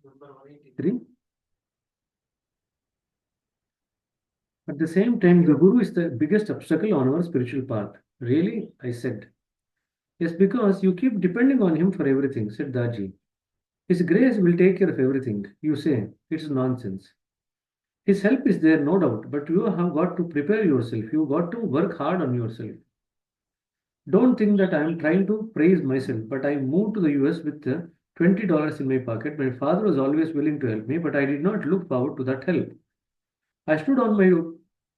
Number 183. At the same time, the Guru is the biggest obstacle on our spiritual path. Really? I said. Yes, because you keep depending on him for everything, said Daji. His grace will take care of everything. You say. It's nonsense. His help is there, no doubt, but you have got to prepare yourself. You got to work hard on yourself. Don't think that I am trying to praise myself, but I moved to the US with $20 in my pocket. My father was always willing to help me, but I did not look forward to that help. I stood on my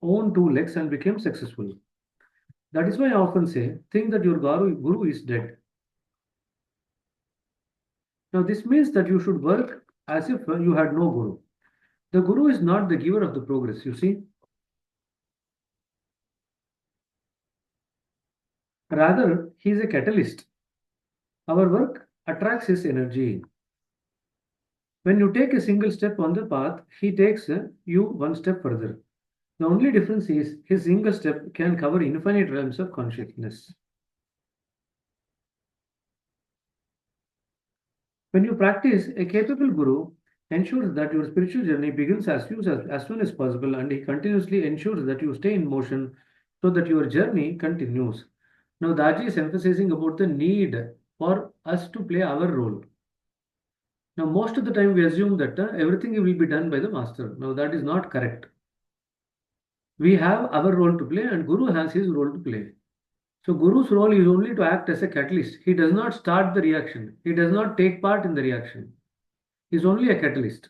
own two legs and became successful. That is why I often say, think that your guru is dead. Now, this means that you should work as if you had no guru. The guru is not the giver of the progress, you see. Rather, he is a catalyst. Our work attracts his energy. When you take a single step on the path, he takes you one step further. The only difference is his single step can cover infinite realms of consciousness. When you practice, a capable guru ensures that your spiritual journey begins as soon as possible, and he continuously ensures that you stay in motion so that your journey continues. Now, Daji is emphasizing about the need for us to play our role. Now, most of the time we assume that everything will be done by the master. Now, that is not correct. We have our role to play, and Guru has his role to play. So, Guru's role is only to act as a catalyst. He does not start the reaction, he does not take part in the reaction. He is only a catalyst.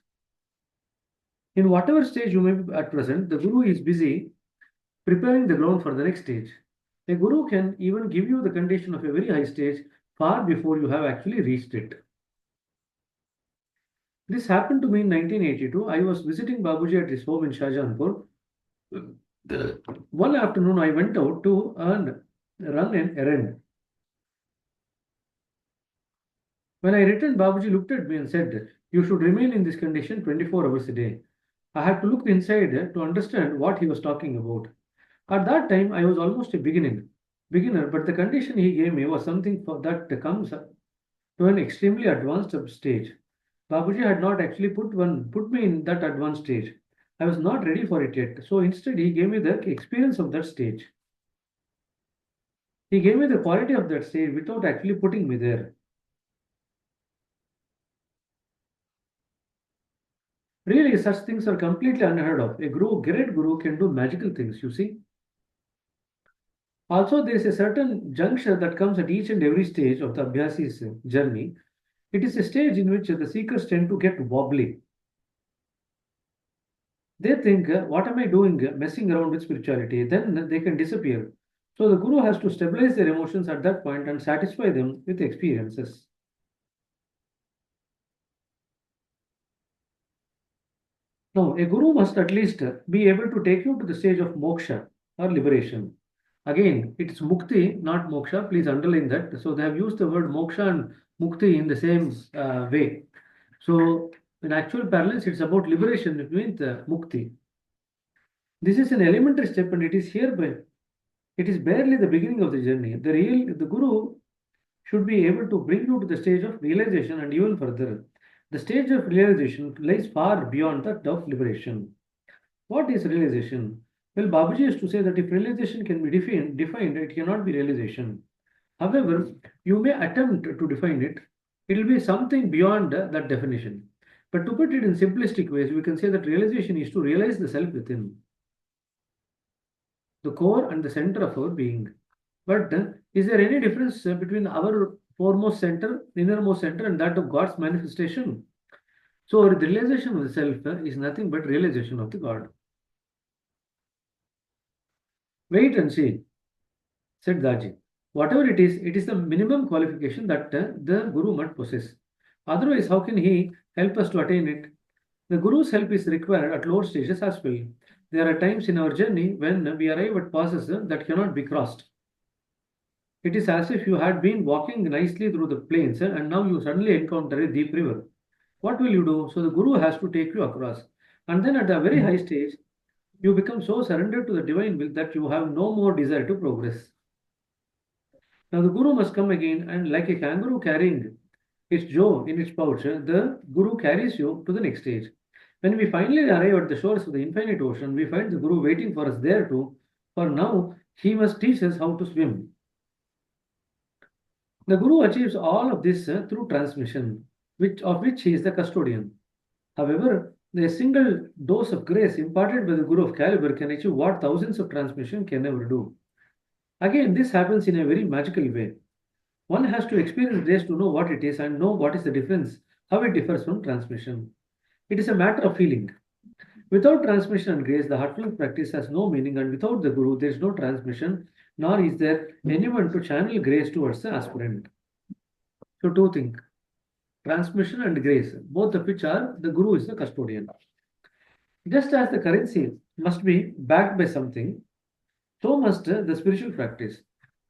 In whatever stage you may be at present, the Guru is busy preparing the ground for the next stage. A Guru can even give you the condition of a very high stage far before you have actually reached it. This happened to me in 1982. I was visiting Babuji at his home in Shahjahanpur. One afternoon, I went out to run an errand. When I returned, Babuji looked at me and said, "You should remain in this condition 24 hours a day." I had to look inside to understand what he was talking about. At that time, I was almost a beginner, but the condition he gave me was something that comes to an extremely advanced stage. Babuji had not actually put me in that advanced stage. I was not ready for it yet. So instead, he gave me the experience of that stage. He gave me the quality of that stage without actually putting me there. Really, such things are completely unheard of. A great guru can do magical things, you see. Also, there is a certain juncture that comes at each and every stage of the Abhyasi's journey. It is a stage in which the seekers tend to get wobbly. They think, what am I doing messing around with spirituality? Then they can disappear. So the guru has to stabilize their emotions at that point and satisfy them with experiences. Now, a guru must at least be able to take you to the stage of moksha or liberation. Again, it's mukti, not moksha. Please underline that. So they have used the word moksha and mukti in the same way. So in actual parlance, it's about liberation. It means mukti. This is an elementary step, and it is hereby. It is barely the beginning of the journey. The guru should be able to bring you to the stage of realization and even further. The stage of realization lies far beyond that of liberation. What is realization? Well, Babaji used to say that if realization can be defined, it cannot be realization. However, you may attempt to define it. It will be something beyond that definition. But to put it in simplistic ways, we can say that realization is to realize the self within, the core and the center of our being. But is there any difference between our foremost center, innermost center, and that of God's manifestation? So, the realization of the self is nothing but realization of the God. Wait and see, said Daji. Whatever it is the minimum qualification that the Guru must possess. Otherwise, how can he help us to attain it? The Guru's help is required at lower stages as well. There are times in our journey when we arrive at passes that cannot be crossed. It is as if you had been walking nicely through the plains and now you suddenly encounter a deep river. What will you do? So the Guru has to take you across. And then at a very high stage, you become so surrendered to the divine will that you have no more desire to progress. Now the Guru must come again and like a kangaroo carrying its Joe in its pouch, the Guru carries you to the next stage. When we finally arrive at the shores of the infinite ocean, we find the Guru waiting for us there too. For now, he must teach us how to swim. The Guru achieves all of this through transmission, of which he is the custodian. However, a single dose of grace imparted by the Guru of caliber can achieve what thousands of transmission can never do. Again, this happens in a very magical way. One has to experience grace to know what it is and know what is the difference, how it differs from transmission. It is a matter of feeling. Without transmission and grace, the heartfelt practice has no meaning, and without the Guru, there is no transmission, nor is there anyone to channel grace towards the aspirant. So, two things, transmission and grace, both of which are the Guru is the custodian. Just as the currency must be backed by something, so must the spiritual practice.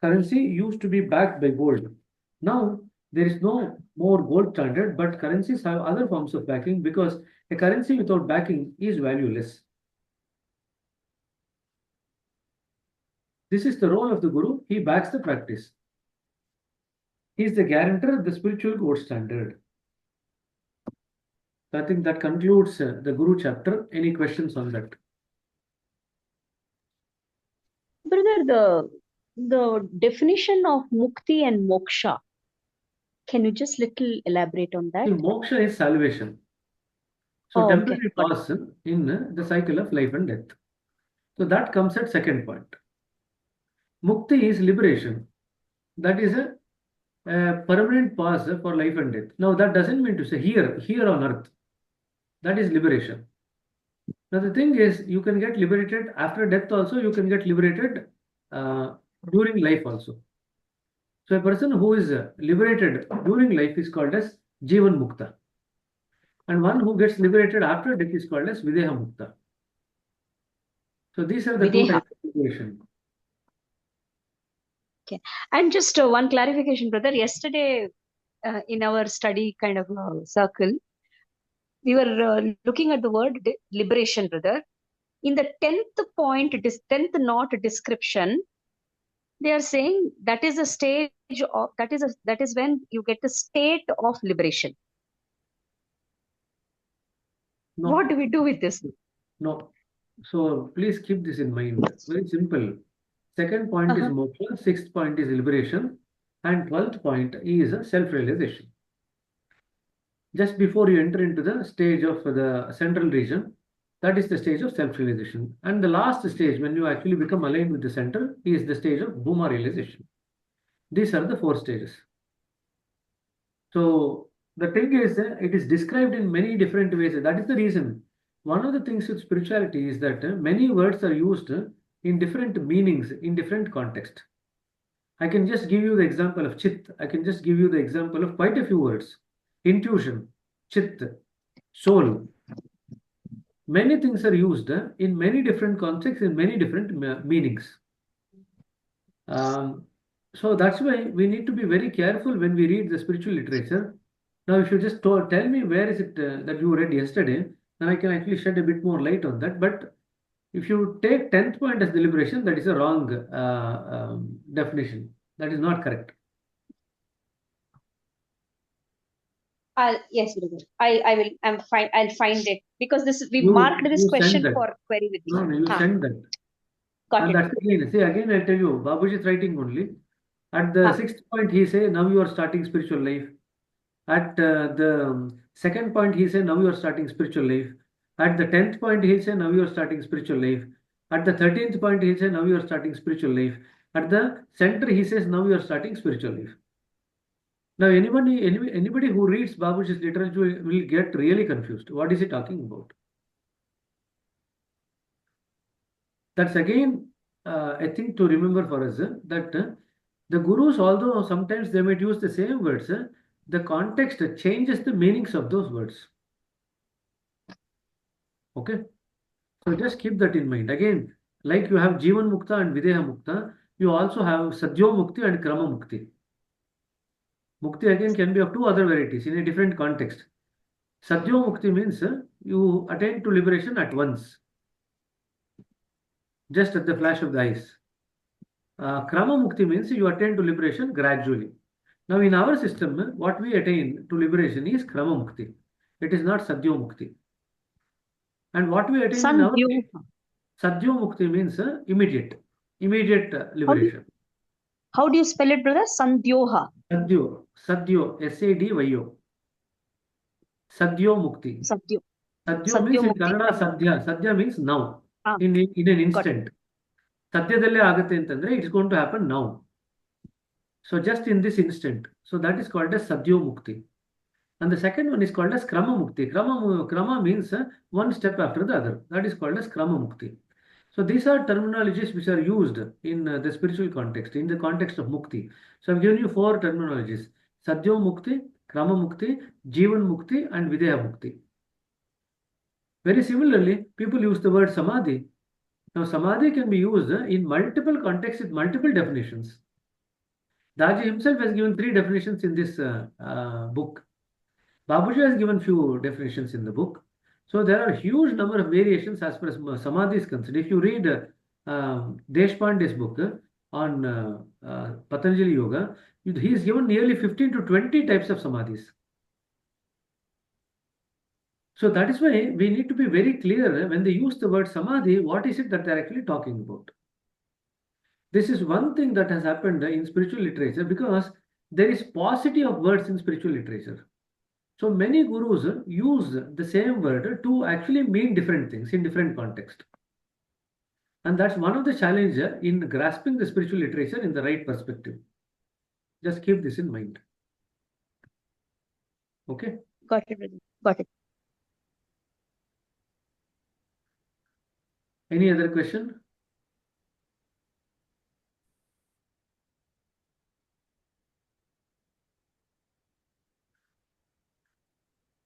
Currency used to be backed by gold. Now, there is no more gold standard, but currencies have other forms of backing because a currency without backing is valueless. This is the role of the Guru. He backs the practice. He is the guarantor of the spiritual gold standard. So I think that concludes the Guru chapter. Any questions on that? Brother, the definition of mukti and moksha, can you just little elaborate on that? See, moksha is salvation. So temporary pause in the cycle of life and death. So that comes at second point. Mukti is liberation. That is a permanent pause for life and death. Now that doesn't mean to say here on earth. That is liberation. Now the thing is, you can get liberated after death also. You can get liberated during life also. So a person who is liberated during life is called as Jivan Mukta. And one who gets liberated after death is called as Videha Mukta. So these are the two types of liberation. Okay. And just one clarification, brother. Yesterday, in our study kind of circle, we were looking at the word liberation, brother. In the 10th point, 10th not description, they are saying that is a stage of that is when you get the state of liberation. No. What do we do with this? No. So please keep this in mind. Very simple. Second point is moksha, sixth point is liberation, and 12th point is self-realization. Just before you enter into the stage of the central region, that is the stage of self-realization. And the last stage, when you actually become aligned with the center, is the stage of Bhuma realization. These are the 4 stages. So the thing is, it is described in many different ways. That is the reason. One of the things with spirituality is that many words are used in different meanings, in different context. I can just give you the example of chit. I can just give you the example of quite a few words. Intuition, chit, soul. Many things are used in many different contexts, in many different meanings. So that's why we need to be very careful when we read the spiritual literature. Now, if you just tell me where is it that you read yesterday, then I can actually shed a bit more light on that. But if you take 10th point as deliberation, that is a wrong definition. That is not correct. Yes, brother. I will. I'm fine. I'll find it because we marked this question for query with you. No, you send that. Got it. That's again. See, again, I tell you, Babuji is writing only. At the 6th point, he say, now you are starting spiritual life. At the 2nd point, he say, now you are starting spiritual life. At the 10th point, he say, now you are starting spiritual life. At the 13th point, he say, now you are starting spiritual life. At the center, he says, now you are starting spiritual life. Now, anybody who reads Babuji's literature will get really confused. What is he talking about? That's again a thing to remember for us that the gurus, although sometimes they might use the same words, the context changes the meanings of those words. Okay, so just keep that in mind. Again, like you have Jivan Mukta and Videha Mukta, you also have Sadhyo Mukti and Krama Mukti. Mukti again can be of 2 other varieties in a different context. Sadhyo Mukti means you attain to liberation at once, just at the flash of the eyes. Krama Mukti means you attain to liberation gradually. Now, in our system, what we attain to liberation is Krama Mukti. It is not Sadhyo Mukti. And what we attain in our case, Sandhyoha. Sadhyo Mukti means immediate How do, liberation. how do you spell it, brother? Sandhyoha. Sadhyo, Sadyo. Sadhyo Mukti. Sadhyo. Sadhyo Sadhyo means in Mukti. Kannada Sadhya. Sadhya means now, Ah, in an got it. instant. ಸದ್ಯದಲ್ಲೇ ಆಗುತ್ತೆ ಅಂತಂದ್ರೆ it's going to happen now. So just in this instant. So that is called as Sadhyo Mukti. And the second one is called as Krama Mukti. Krama means one step after the other. That is called as Krama Mukti. So these are terminologies which are used in the spiritual context, in the context of Mukti. So I've given you 4 terminologies. Sadhyo Mukti, Krama Mukti, Jivan Mukti and Videha Mukti. Very similarly, people use the word Samadhi. Now Samadhi can be used in multiple contexts with multiple definitions. Daji himself has given 3 definitions in this book. Babuji has given few definitions in the book. So there are a huge number of variations as far as Samadhi is concerned. If you read Deshpande's book on Patanjali Yoga, he has given nearly 15 to 20 types of Samadhis. So that is why we need to be very clear when they use the word Samadhi, what is it that they're actually talking about. This is one thing that has happened in spiritual literature because there is paucity of words in spiritual literature. So many gurus use the same word to actually mean different things in different context. And that's one of the challenges in grasping the spiritual literature in the right perspective. Just keep this in mind. Okay? Got it, brother. Got it. Any other question?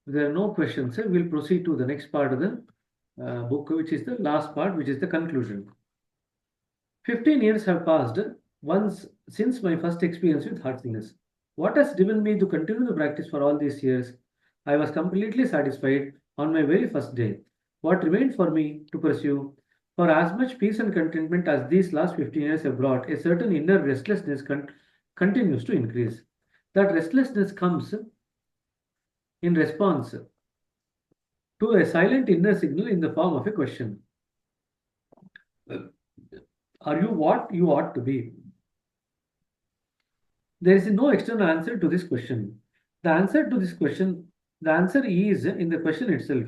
If there are no questions, we'll proceed to the next part of the book, which is the last part, which is the conclusion. 15 years have passed once since my first experience with heartfulness. What has driven me to continue the practice for all these years? I was completely satisfied on my very first day. What remained for me to pursue? For as much peace and contentment as these last 15 years have brought, a certain inner restlessness continues to increase. That restlessness comes in response to a silent inner signal in the form of a question. Are you what you ought to be? There is no external answer to this question. The answer is in the question itself.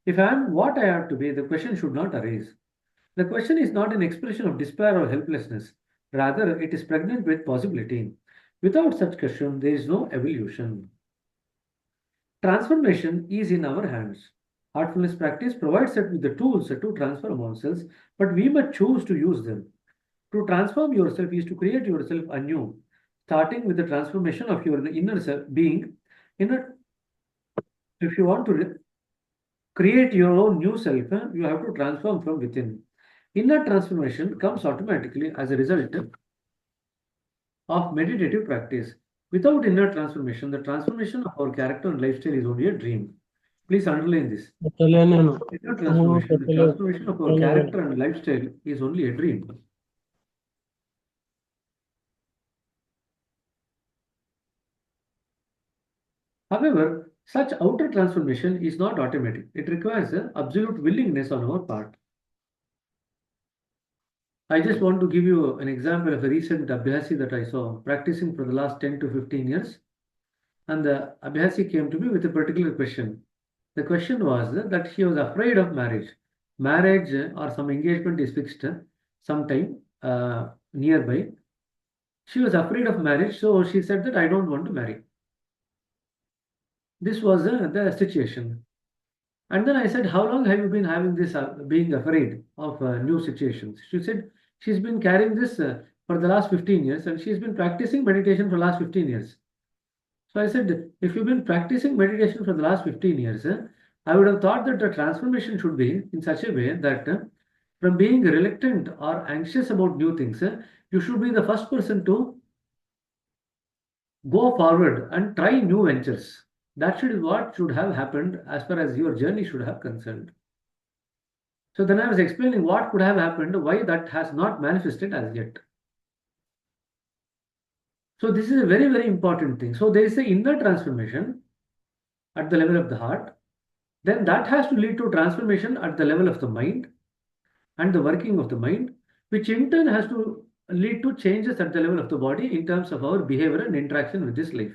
If I am what I have to be, the question should not arise. The question is not an expression of despair or helplessness. Rather, it is pregnant with possibility. Without such question, there is no evolution. Transformation is in our hands. Heartfulness practice provides us with the tools to transform ourselves, but we must choose to use them. To transform yourself is to create yourself anew, starting with the transformation of your inner being. If you want to create your own new self, you have to transform from within. Inner transformation comes automatically as a result of meditative practice. Without inner transformation, the transformation of our character and lifestyle is only a dream. Please underline this. Inner transformation, the transformation of our character and lifestyle is only a dream. However, such outer transformation is not automatic. It requires absolute willingness on our part. I just want to give you an example of a recent Abhyasi that I saw practicing for the last 10 to 15 years. And the Abhyasi came to me with a particular question. The question was that she was afraid of marriage. Marriage or some engagement is fixed sometime nearby. She was afraid of marriage, so she said that I don't want to marry. This was the situation. And then I said, how long have you been having this being afraid of new situations? She said she's been carrying this for the last 15 years and she's been practicing meditation for the last 15 years. So I said, if you've been practicing meditation for the last 15 years, I would have thought that the transformation should be in such a way that from being reluctant or anxious about new things, you should be the first person to go forward and try new ventures. That should what should have happened as far as your journey should have concerned. So then I was explaining what could have happened, why that has not manifested as yet. So this is a very, very important thing. So there is an inner transformation at the level of the heart. Then that has to lead to transformation at the level of the mind and the working of the mind, which in turn has to lead to changes at the level of the body in terms of our behavior and interaction with this life.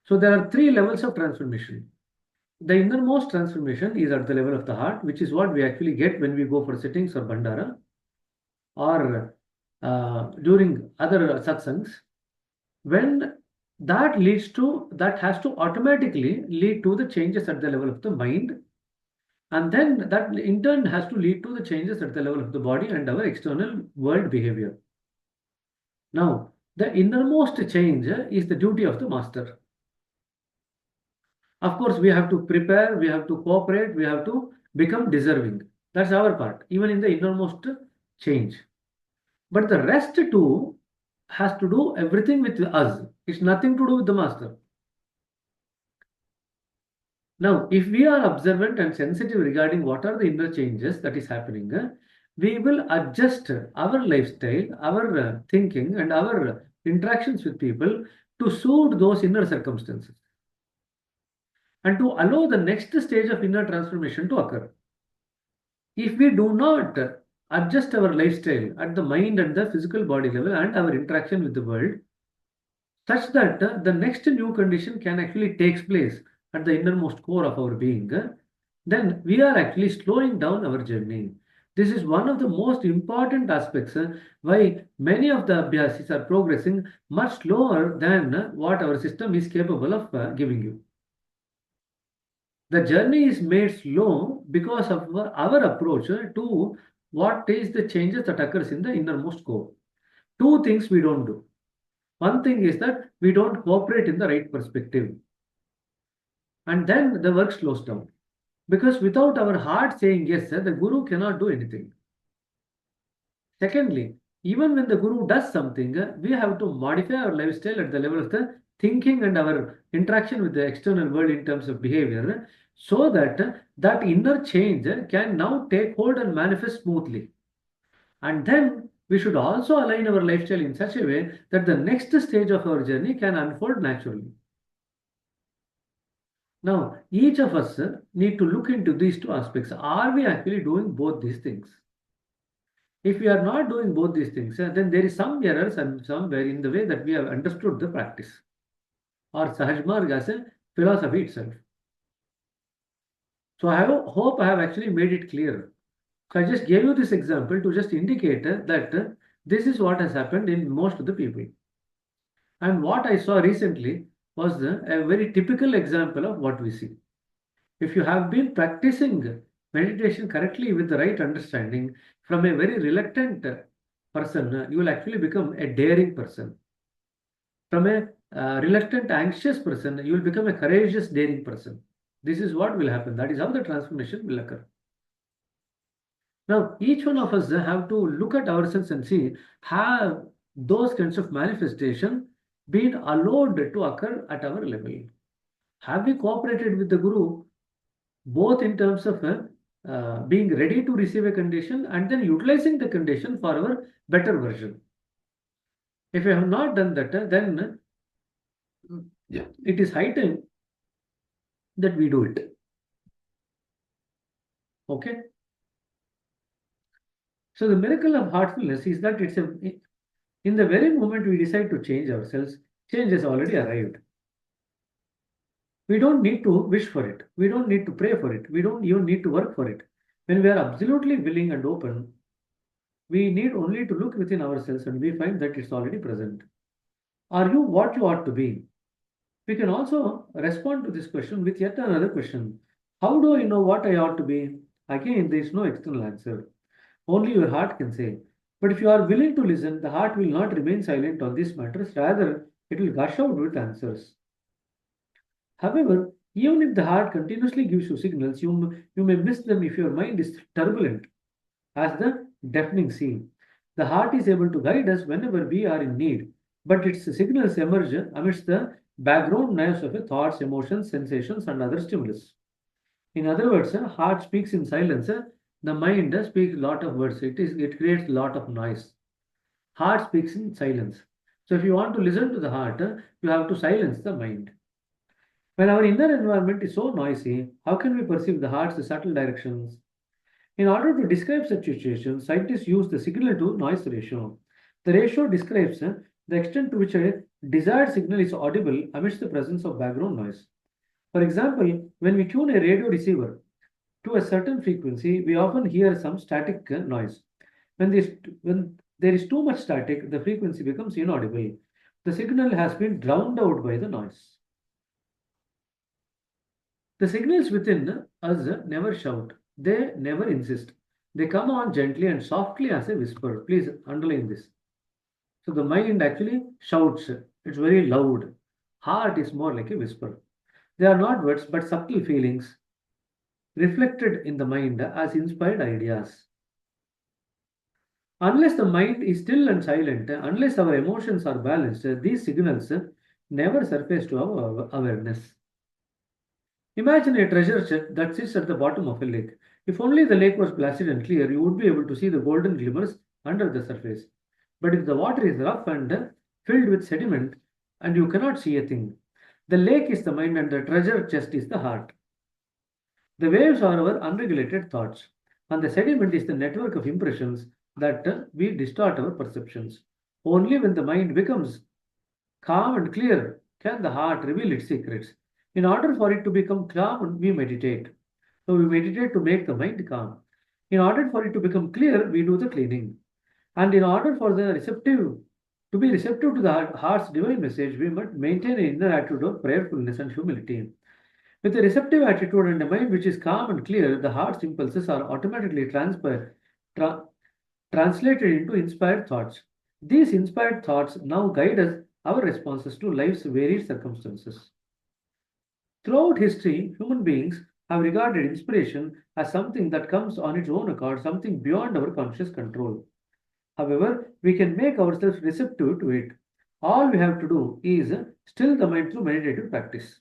So there are three levels of transformation. The innermost transformation is at the level of the heart, which is what we actually get when we go for sittings or bandara or during other satsangs. When that has to automatically lead to the changes at the level of the mind, and then that in turn has to lead to the changes at the level of the body and our external world behavior. Now, the innermost change is the duty of the master. Of course, we have to prepare, we have to cooperate, we have to become deserving. That's our part, even in the innermost change. But the rest too has to do everything with us. It's nothing to do with the master. Now, if we are observant and sensitive regarding what are the inner changes that is happening, we will adjust our lifestyle, our thinking, and our interactions with people to suit those inner circumstances and to allow the next stage of inner transformation to occur. If we do not adjust our lifestyle at the mind and the physical body level and our interaction with the world, such that the next new condition can actually take place at the innermost core of our being, then we are actually slowing down our journey. This is one of the most important aspects why many of the abhyasis are progressing much slower than what our system is capable of giving you. The journey is made slow because of our approach to what is the changes that occurs in the innermost core. Two things we don't do. One thing is that we don't cooperate in the right perspective. And then the work slows down. Because without our heart saying yes, the guru cannot do anything. Secondly, even when the guru does something, we have to modify our lifestyle at the level of the thinking and our interaction with the external world in terms of behavior, so that that inner change can now take hold and manifest smoothly. And then we should also align our lifestyle in such a way that the next stage of our journey can unfold naturally. Now, each of us need to look into these two aspects. Are we actually doing both these things? If we are not doing both these things, then there is some errors and somewhere in the way that we have understood the practice or Sahaj Marg as a philosophy itself. So hope I have actually made it clear. So I just gave you this example to just indicate that this is what has happened in most of the people. And what I saw recently was a very typical example of what we see. If you have been practicing meditation correctly with the right understanding from a very reluctant person, you will actually become a daring person. From a reluctant, anxious person, you will become a courageous, daring person. This is what will happen. That is how the transformation will occur. Now, each one of us have to look at ourselves and see, have those kinds of manifestation been allowed to occur at our level? Have we cooperated with the Guru both in terms of being ready to receive a condition and then utilizing the condition for our better version? If we have not done that, then it is high time that we do it. Okay? So the miracle of heartfulness is that in the very moment we decide to change ourselves, change has already arrived. We don't need to wish for it. We don't need to pray for it. We don't even need to work for it. When we are absolutely willing and open, we need only to look within ourselves and we find that it's already present. Are you what you ought to be? We can also respond to this question with yet another question. How do I know what I ought to be? Again, there is no external answer. Only your heart can say. But if you are willing to listen, the heart will not remain silent on these matters. Rather, it will gush out with answers. However, even if the heart continuously gives you signals, you may miss them if your mind is turbulent as the deafening sea. The heart is able to guide us whenever we are in need, but its signals emerge amidst the background noise of thoughts, emotions, sensations, and other stimulus. In other words, heart speaks in silence. The mind speaks a lot of words. It creates a lot of noise. Heart speaks in silence. So if you want to listen to the heart, you have to silence the mind. When our inner environment is so noisy, how can we perceive the heart's subtle directions? In order to describe such situations, scientists use the signal to noise ratio. The ratio describes the extent to which a desired signal is audible amidst the presence of background noise. For example, when we tune a radio receiver to a certain frequency, we often hear some static noise. When there is too much static, the frequency becomes inaudible. The signal has been drowned out by the noise. The signals within us never shout, they never insist. They come on gently and softly as a whisper. Please underline this. So the mind actually shouts, it's very loud. Heart is more like a whisper. They are not words but subtle feelings reflected in the mind as inspired ideas. Unless the mind is still and silent, unless our emotions are balanced, these signals never surface to our awareness. Imagine a treasure chest that sits at the bottom of a lake. If only the lake was placid and clear, you would be able to see the golden glimmers under the surface. But if the water is rough and filled with sediment, and you cannot see a thing, the lake is the mind and the treasure chest is the heart. The waves are our unregulated thoughts, and the sediment is the network of impressions that we distort our perceptions. Only when the mind becomes calm and clear can the heart reveal its secrets. In order for it to become calm, we meditate. So we meditate to make the mind calm. In order for it to become clear, we do the cleaning. And in order for the receptive to be receptive to the heart's divine message, we must maintain an inner attitude of prayerfulness and humility. With a receptive attitude and a mind which is calm and clear, the heart's impulses are automatically tra- translated into inspired thoughts. These inspired thoughts now guide us our responses to life's varied circumstances. Throughout history, human beings have regarded inspiration as something that comes on its own accord, something beyond our conscious control. However, we can make ourselves receptive to it. All we have to do is still the mind through meditative practice.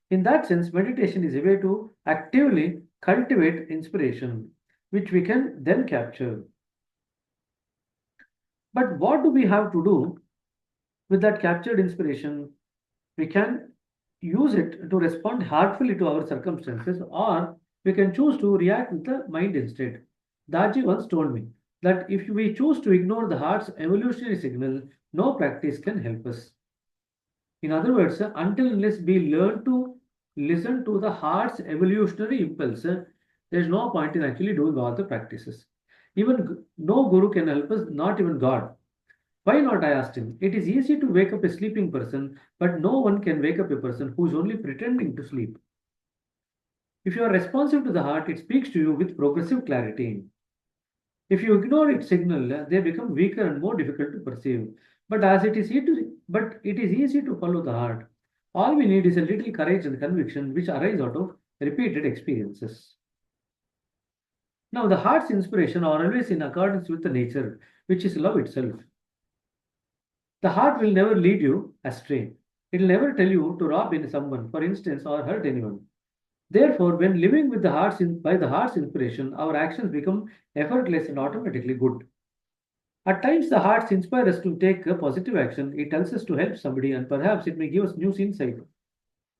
In that sense, meditation is a way to actively cultivate inspiration, which we can then capture. But what do we have to do with that captured inspiration? We can use it to respond heartfully to our circumstances, or we can choose to react with the mind instead. Daji once told me that if we choose to ignore the heart's evolutionary signal, no practice can help us. In other words, until unless we learn to listen to the heart's evolutionary impulse, there is no point in actually doing all the practices. Even no guru can help us, not even God. Why not? I asked him. It is easy to wake up a sleeping person, but no one can wake up a person who is only pretending to sleep. If you are responsive to the heart, it speaks to you with progressive clarity. If you ignore its signal, they become weaker and more difficult to perceive. But it is easy to follow the heart. All we need is a little courage and conviction which arise out of repeated experiences. Now, the heart's inspiration are always in accordance with the nature, which is love itself. The heart will never lead you astray. It will never tell you to rob in someone, for instance, or hurt anyone. Therefore, when living with by the heart's inspiration, our actions become effortless and automatically good. At times, the hearts inspire us to take a positive action. It tells us to help somebody, and perhaps it may give us new insight.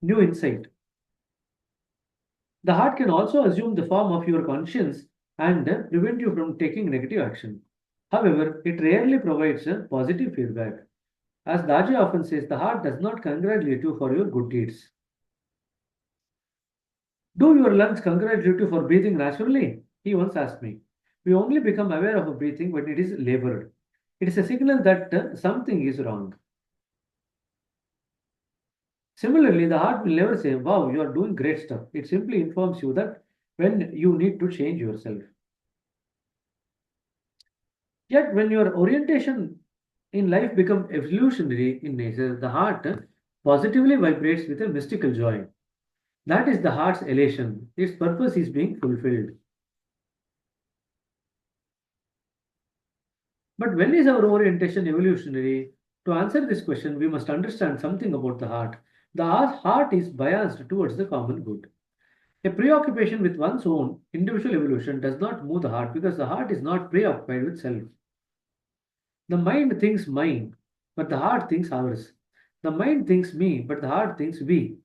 New insight. The heart can also assume the form of your conscience and prevent you from taking negative action. However, it rarely provides positive feedback. As Daji often says, the heart does not congratulate you for your good deeds. Do your lungs congratulate you for breathing naturally? He once asked me. We only become aware of a breathing when it is labored. It is a signal that something is wrong. Similarly, the heart will never say, wow, you are doing great stuff. It simply informs you that when you need to change yourself. Yet, when your orientation in life becomes evolutionary in nature, the heart positively vibrates with a mystical joy. That is the heart's elation. Its purpose is being fulfilled. But when is our orientation evolutionary? To answer this question, we must understand something about the heart. The heart is biased towards the common good. A preoccupation with one's own individual evolution does not move the heart because the heart is not preoccupied with self. The mind thinks mine, but the heart thinks ours. The mind thinks me, but the heart thinks we.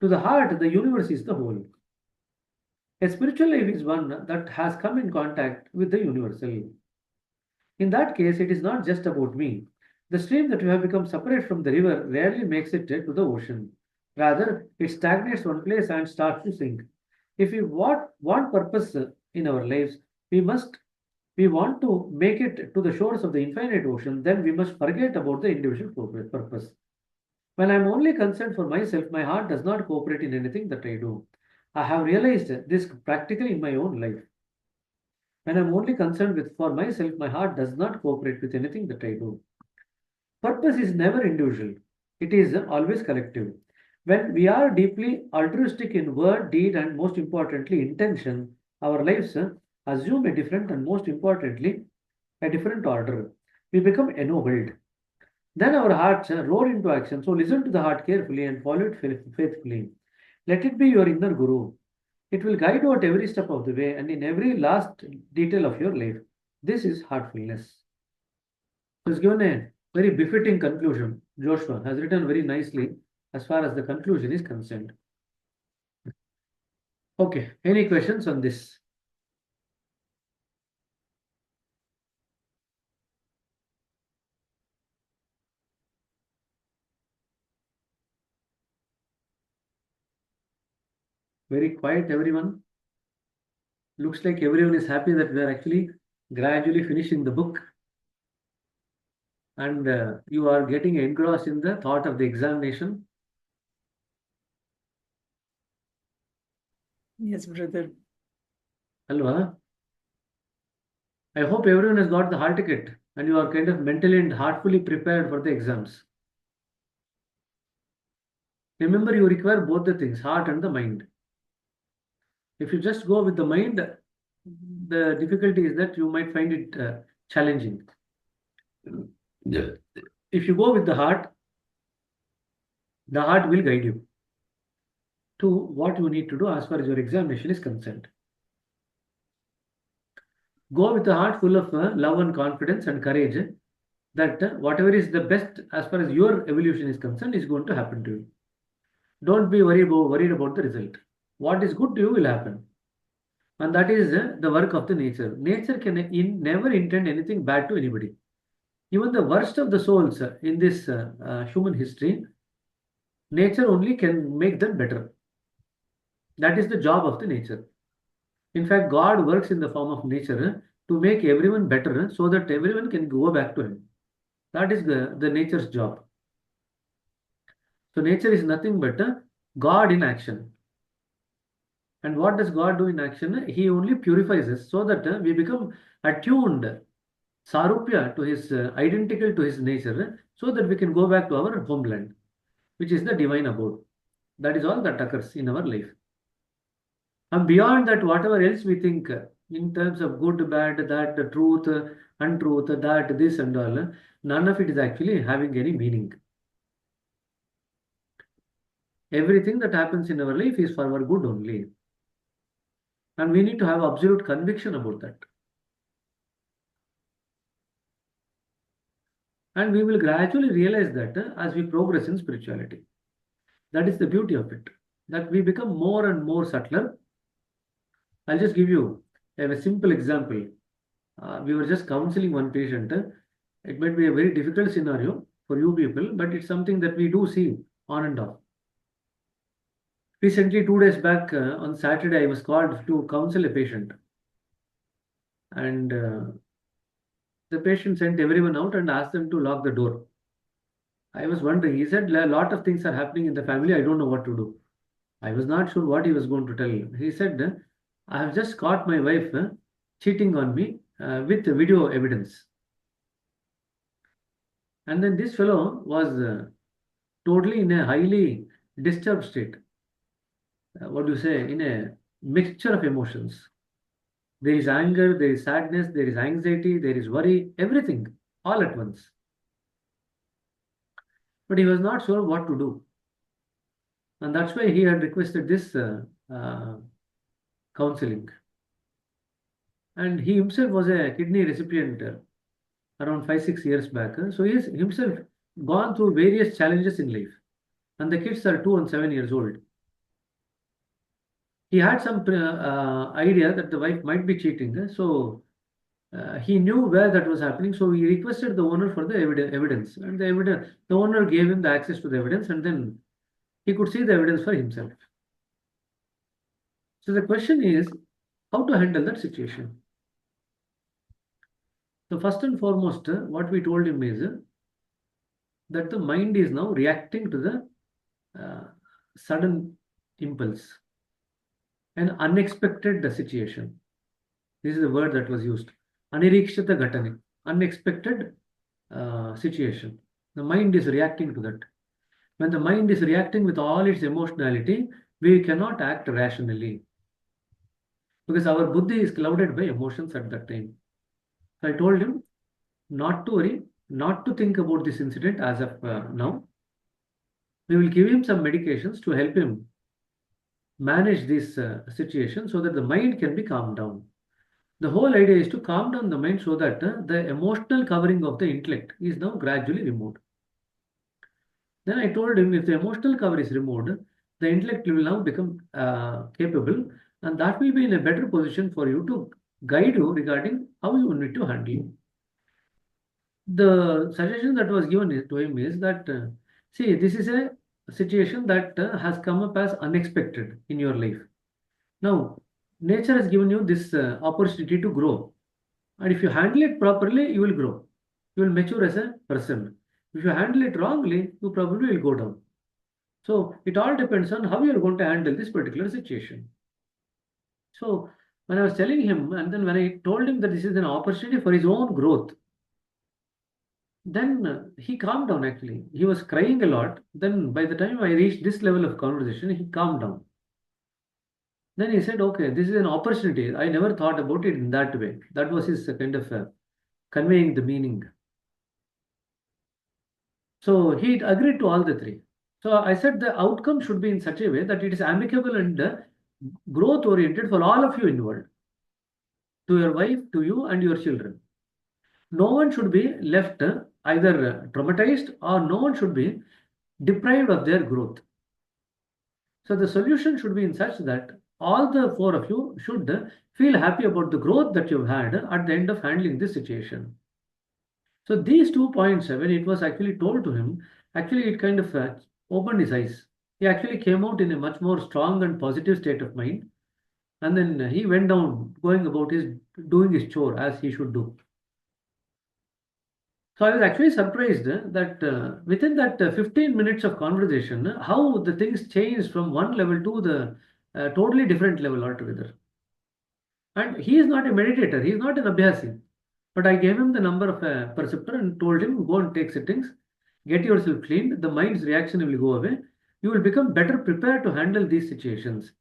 To the heart, the universe is the whole. A spiritual life is one that has come in contact with the universal. In that case, it is not just about me. The stream that you have become separate from the river rarely makes it to the ocean. Rather, it stagnates one place and starts to sink. If we want purpose in our lives, we must we want to make it to the shores of the infinite ocean, then we must forget about the individual purpose. When I am only concerned for myself, my heart does not cooperate in anything that I do. I have realized this practically in my own life. When I am only concerned with for myself, my heart does not cooperate with anything that I do. Purpose is never individual, it is always collective. When we are deeply altruistic in word, deed, and most importantly, intention, our lives assume a different and most importantly, a different order. We become ennobled. Then our hearts roar into action. So listen to the heart carefully and follow it faithfully. Let it be your inner guru. It will guide you at every step of the way and in every last detail of your life. This is heartfulness. So it's given a very befitting conclusion. Joshua has written very nicely as far as the conclusion is concerned. Okay, any questions on this? Very quiet, everyone. Looks like everyone is happy that we are actually gradually finishing the book and you are getting engrossed in the thought of the examination. Yes, brother. Hello. I hope everyone has got the hall ticket and you are kind of mentally and heartfully prepared for the exams. Remember, you require both the things, heart and the mind. If you just go with the mind, the difficulty is that you might find it challenging. Yeah. If you go with the heart will guide you to what you need to do as far as your examination is concerned. Go with a heart full of love and confidence and courage that whatever is the best as far as your evolution is concerned is going to happen to you. Don't be worried about the result. What is good to you will happen. And that is the work of the nature. Nature can never intend anything bad to anybody. Even the worst of the souls in this human history, nature only can make them better. That is the job of the nature. In fact, God works in the form of nature to make everyone better so that everyone can go back to Him. That is the nature's job. So nature is nothing but God in action. And what does God do in action? He only purifies us so that we become attuned, sarupya to His, identical to His nature, so that we can go back to our homeland, which is the divine abode. That is all that occurs in our life. And beyond that, whatever else we think in terms of good, bad, that, the truth, untruth, that, this, and all, none of it is actually having any meaning. Everything that happens in our life is for our good only. And we need to have absolute conviction about that. And we will gradually realize that as we progress in spirituality. That is the beauty of it. That we become more and more subtler. I'll just give you a simple example. We were just counseling one patient. It might be a very difficult scenario for you people, but it's something that we do see on and off. Recently, 2 days back on Saturday, I was called to counsel a patient. And the patient sent everyone out and asked them to lock the door. I was wondering, he said, a lot of things are happening in the family, I don't know what to do. I was not sure what he was going to tell. He said, I have just caught my wife cheating on me with video evidence. And then this fellow was totally in a highly disturbed state. What do you say? In a mixture of emotions. There is anger, there is sadness, there is anxiety, there is worry, everything all at once. But he was not sure what to do. And that's why he had requested this counseling. And he himself was a kidney recipient around 5-6 years back. So he is himself gone through various challenges in life, and the kids are 2 and 7 years old. He had some idea that the wife might be cheating, so he knew where that was happening. So he requested the owner for the evidence, and the owner gave him the access to the evidence, and then he could see the evidence for himself. So the question is how to handle that situation. So first and foremost, what we told him is that the mind is now reacting to the sudden impulse, an unexpected situation. This is the word that was used. Anirikshita ghatane, unexpected situation. The mind is reacting to that. When the mind is reacting with all its emotionality, we cannot act rationally because our buddhi is clouded by emotions at that time. So I told him not to worry, not to think about this incident as of now. We will give him some medications to help him manage this situation so that the mind can be calmed down. The whole idea is to calm down the mind so that the emotional covering of the intellect is now gradually removed. Then I told him if the emotional cover is removed, the intellect will now become capable, and that will be in a better position for you to guide you regarding how you need to handle. The suggestion that was given to him is that see, this is a situation that has come up as unexpected in your life. Now, nature has given you this opportunity to grow. And if you handle it properly, you will grow. You will mature as a person. If you handle it wrongly, you probably will go down. So it all depends on how you are going to handle this particular situation. So when I was telling him, and then when I told him that this is an opportunity for his own growth, then he calmed down actually. He was crying a lot. Then by the time I reached this level of conversation, he calmed down. Then he said, okay, this is an opportunity. I never thought about it in that way. That was his kind of conveying the meaning. So he agreed to all the three. So I said the outcome should be in such a way that it is amicable and growth oriented for all of you involved, to your wife, to you, and your children. No one should be left either traumatized or no one should be deprived of their growth. So the solution should be in such that all the four of you should feel happy about the growth that you've had at the end of handling this situation. So these 2 points, when it was actually told to him, actually it kind of opened his eyes. He actually came out in a much more strong and positive state of mind, and then he went down, going about his doing his chore as he should do. So I was actually surprised that within that 15 minutes of conversation, how the things changed from one level to the totally different level altogether. And he is not a meditator, he is not an abhyasi. But I gave him the number of a preceptor and told him, go and take sittings, get yourself cleaned, the mind's reaction will go away. You will become better prepared to handle these situations.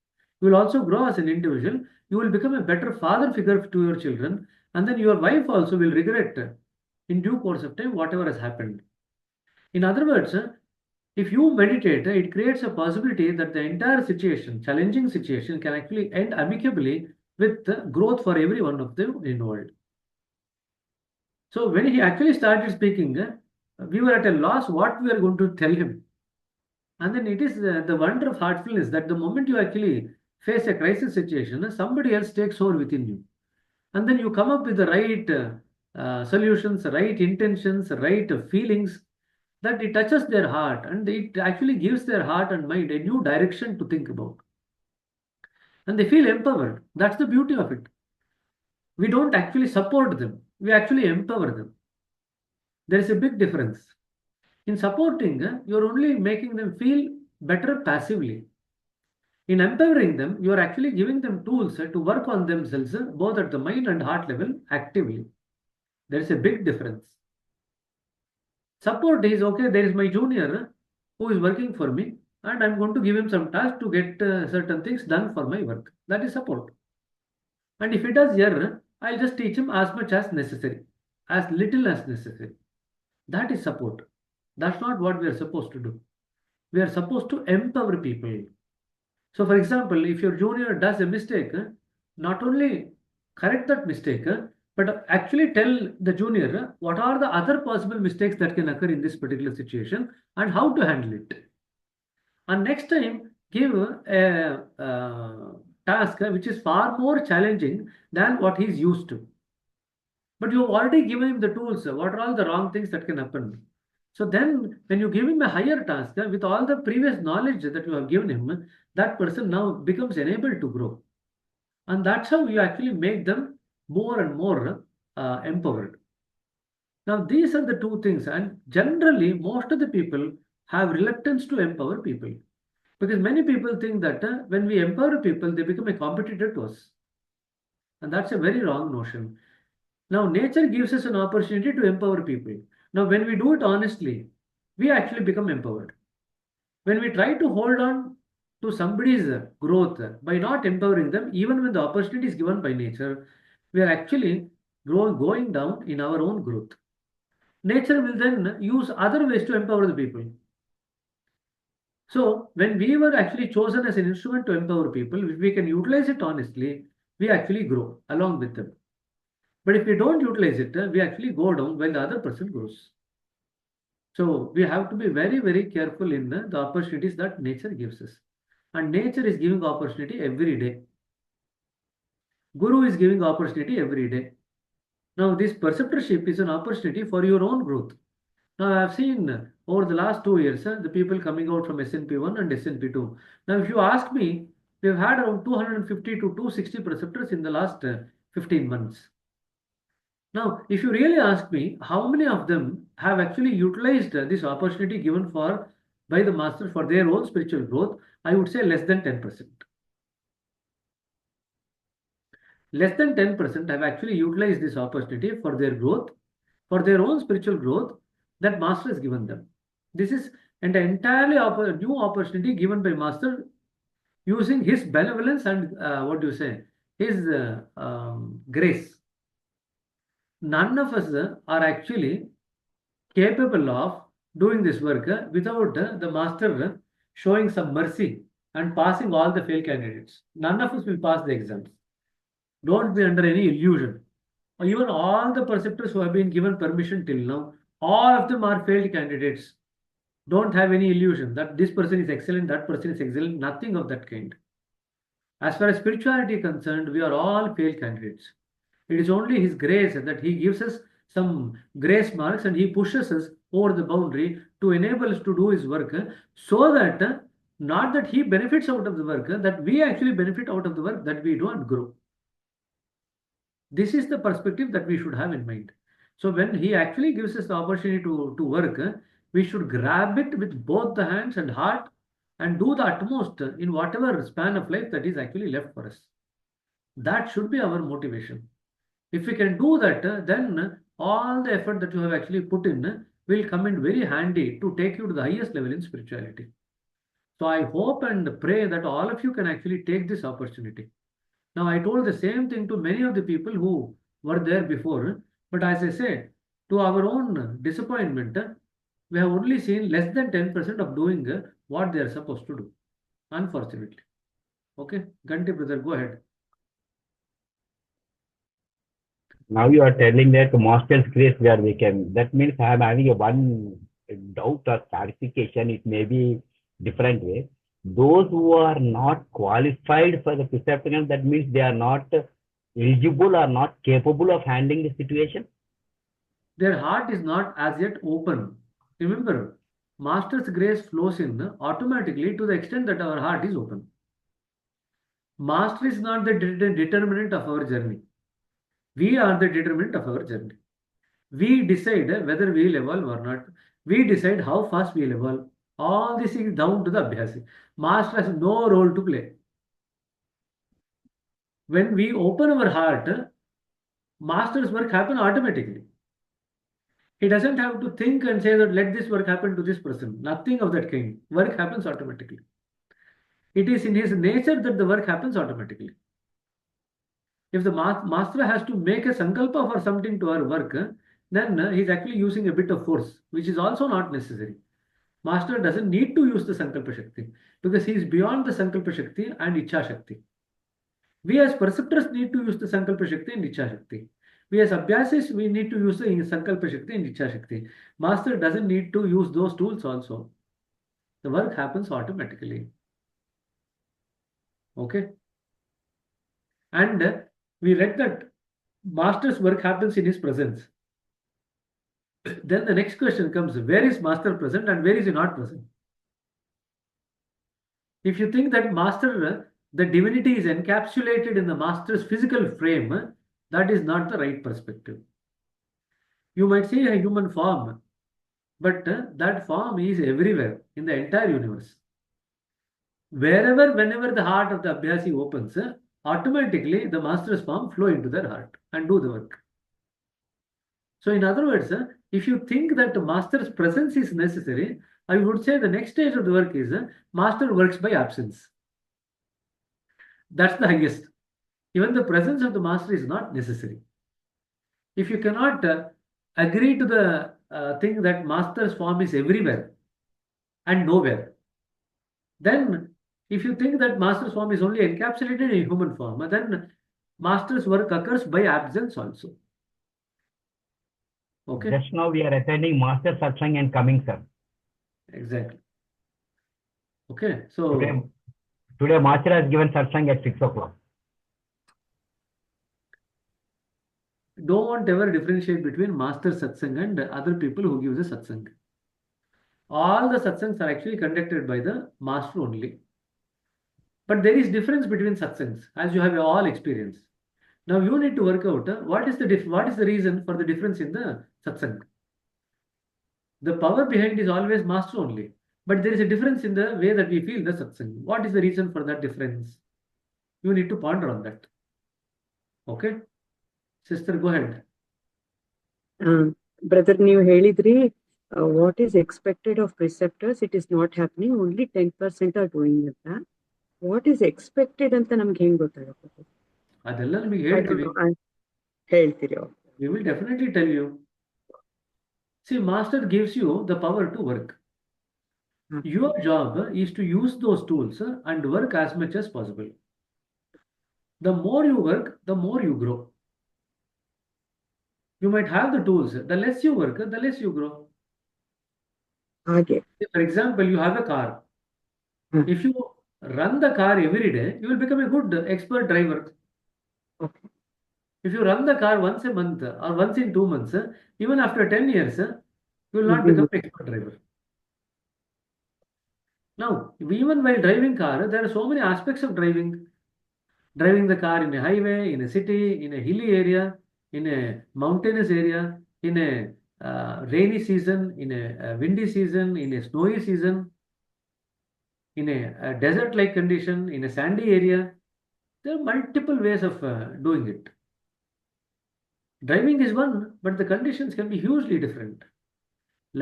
You will also grow as an individual. You will become a better father figure to your children. And then your wife also will regret in due course of time whatever has happened. In other words, if you meditate, it creates a possibility that the entire situation, challenging situation, can actually end amicably with growth for every one of them involved. So when he actually started speaking, we were at a loss what we are going to tell him. And then it is the wonder of heartfulness that the moment you actually face a crisis situation, somebody else takes over within you. And then you come up with the right solutions, right intentions, right feelings, that it touches their heart and it actually gives their heart and mind a new direction to think about. And they feel empowered. That's the beauty of it. We don't actually support them, we actually empower them. There is a big difference. In supporting, you're only making them feel better passively. In empowering them, you're actually giving them tools to work on themselves, both at the mind and heart level, actively. There is a big difference. Support is okay, there is my junior who is working for me, and I'm going to give him some task to get certain things done for my work. That is support. And if he does error, I'll just teach him as much as necessary, as little as necessary. That is support. That's not what we are supposed to do. We are supposed to empower people. So, for example, if your junior does a mistake, not only correct that mistake, but actually tell the junior what are the other possible mistakes that can occur in this particular situation and how to handle it. And next time, give a task which is far more challenging than what he's used to. But you've already given him the tools. What are all the wrong things that can happen? So then, when you give him a higher task with all the previous knowledge that you have given him, that person now becomes enabled to grow. And that's how you actually make them more and more empowered. Now, these are the two things, and generally, most of the people have reluctance to empower people because many people think that when we empower people, they become a competitor to us, and that's a very wrong notion. Now, nature gives us an opportunity to empower people. Now, when we do it honestly, we actually become empowered. When we try to hold on to somebody's growth by not empowering them, even when the opportunity is given by nature, we are actually going down in our own growth. Nature will then use other ways to empower the people. So, when we were actually chosen as an instrument to empower people, if we can utilize it honestly, we actually grow along with them. But if we don't utilize it, we actually go down while the other person grows. So we have to be very, very careful in the opportunities that nature gives us. And nature is giving opportunity every day. Guru is giving opportunity every day. Now, this perceptorship is an opportunity for your own growth. Now, I have seen over the last 2 years, the people coming out from SNP 1 and SNP 2. Now, if you ask me, we have had around 250 to 260 preceptors in the last 15 months. Now, if you really ask me, how many of them have actually utilized this opportunity given by the master for their own spiritual growth, I would say less than 10%. Less than 10% have actually utilized this opportunity for their growth, for their own spiritual growth that master has given them. This is an entirely new opportunity given by master using his benevolence and what do you say, his grace. None of us are actually capable of doing this work without the master showing some mercy and passing all the failed candidates. None of us will pass the exams. Don't be under any illusion. Or even all the preceptors who have been given permission till now, all of them are failed candidates. Don't have any illusion that this person is excellent, that person is excellent, nothing of that kind. As far as spirituality is concerned, we are all failed candidates. It is only His grace that He gives us some grace marks and He pushes us over the boundary to enable us to do His work so that not that He benefits out of the work, that we actually benefit out of the work that we do and grow. This is the perspective that we should have in mind. So when He actually gives us the opportunity to work, we should grab it with both the hands and heart and do the utmost in whatever span of life that is actually left for us. That should be our motivation. If we can do that, then all the effort that you have actually put in will come in very handy to take you to the highest level in spirituality. So I hope and pray that all of you can actually take this opportunity. Now, I told the same thing to many of the people who were there before, but as I said, to our own disappointment, we have only seen less than 10% of doing what they are supposed to do, unfortunately. Okay, Ganti brother, go ahead. Now you are telling that master's grace where we can. That means I am having a one doubt or clarification. It may be different way. Those who are not qualified for the preceptorial, that means they are not eligible or not capable of handling the situation. Their heart is not as yet open. Remember, Master's grace flows in automatically to the extent that our heart is open. Master is not the determinant of our journey. We are the determinant of our journey. We decide whether we will evolve or not. We decide how fast we will evolve. All this is down to the Abhyasi. Master has no role to play. When we open our heart, Master's work happens automatically. He doesn't have to think and say that let this work happen to this person. Nothing of that kind. Work happens automatically. It is in his nature that the work happens automatically. If the master has to make a sankalpa for something to our work, then he's actually using a bit of force, which is also not necessary. Master doesn't need to use the sankalpa shakti because he is beyond the sankalpa shakti and ichha shakti. We as perceptors need to use the sankalpa shakti and ichha shakti. We as Abhyasis, we need to use the Sankalpa Shakti and Ichha Shakti. Master doesn't need to use those tools also. The work happens automatically. Okay. And we read that Master's work happens in his presence. Then the next question comes, where is Master present and where is he not present? If you think that Master, the divinity is encapsulated in the Master's physical frame, that is not the right perspective. You might say a human form, but that form is everywhere in the entire universe. Wherever, whenever the heart of the Abhyasi opens, automatically the Master's form flow into their heart and do the work. So in other words, if you think that the Master's presence is necessary, I would say the next stage of the work is Master works by absence. That's the highest. Even the presence of the Master is not necessary. If you cannot agree to the thing that Master's form is everywhere and nowhere, then if you think that Master's form is only encapsulated in human form, then Master's work occurs by absence also. Okay? Just now we are attending Master Satsang and coming, sir. Exactly. Okay, so Today Master has given Satsang at 6 o'clock. don't ever differentiate between Master Satsang and other people who give the Satsang. All the Satsangs are actually conducted by the Master only. But there is difference between Satsangs, as you have all experience. Now you need to work out what is the reason for the difference in the Satsang. The power behind is always Master only. But there is a difference in the way that we feel the Satsang. What is the reason for that difference? You need to ponder on that. Okay? Sister, go ahead. Brother, ನೀವು ಹೇಳಿದ್ರಿ what is expected of preceptors, it is not happening, only 10% are doing it. What is expected ಅಂತ ನಮ್ಗೆ ಹೆಂಗ್ ಗೊತ್ತಾಗುತ್ತೆ? ಅದೆಲ್ಲ ನಿಮಗೆ ಹೇಳ್ತೀವಿ. ಹೇಳ್ತೀರಿ? We will definitely tell you. See, Master gives you the power to work. Your job is to use those tools and work as much as possible. The more you work, the more you grow. You might have the tools. The less you work, the less you grow. Okay. For example, you have a car. If you run the car every day, you will become a good expert driver. Okay. If you run the car once a month or once in 2 months, even after 10 years, you will not become an expert driver. Now, even while driving car, there are so many aspects of driving. Driving the car in a highway, in a city, in a hilly area, in a mountainous area, in a rainy season, in a windy season, in a snowy season, in a desert-like condition, in a sandy area. There are multiple ways of doing it. Driving is one, but the conditions can be hugely different.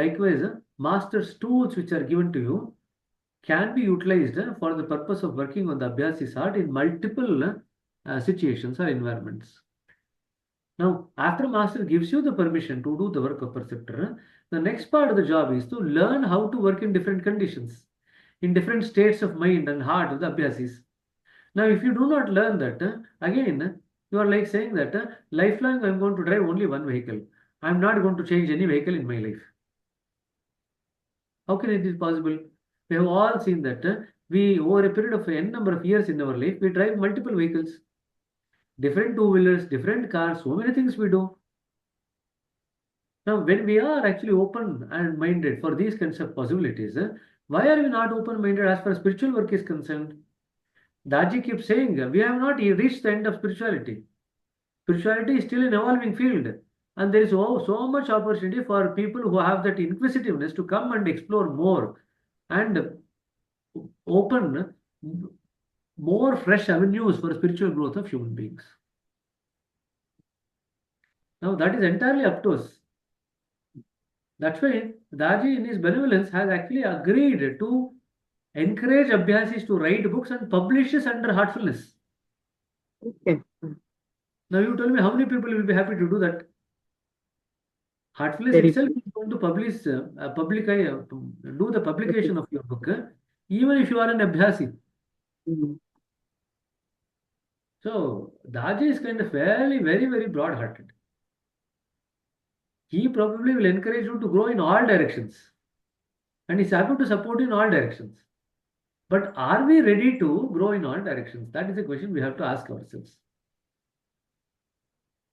Likewise, Master's tools which are given to you can be utilized for the purpose of working on the Abhyasi's heart in multiple situations or environments. Now, after Master gives you the permission to do the work of preceptor, the next part of the job is to learn how to work in different conditions, in different states of mind and heart of the Abhyasis. Now, if you do not learn that, again, you are like saying that lifelong I am going to drive only one vehicle. I am not going to change any vehicle in my life. How can it be possible? We have all seen that we, over a period of n number of years in our life, we drive multiple vehicles, different two-wheelers, different cars, so many things we do. Now, when we are actually open and minded for these kinds of possibilities, why are we not open-minded as far as spiritual work is concerned? Daji keeps saying, we have not reached the end of spirituality. Spirituality is still an evolving field. And there is so much opportunity for people who have that inquisitiveness to come and explore more and open more fresh avenues for spiritual growth of human beings. Now, that is entirely up to us. That's why Daji, in his benevolence, has actually agreed to encourage Abhyasis to write books and publish this under heartfulness. Okay. Now, you tell me how many people will be happy to do that? Heartfulness Very itself is going to do the publication of your book, even if you are an Abhyasi. So, Daji is kind of very, very broad-hearted. he probably will encourage you to grow in all directions. And he's happy to support you in all directions. But are we ready to grow in all directions? That is a question we have to ask ourselves.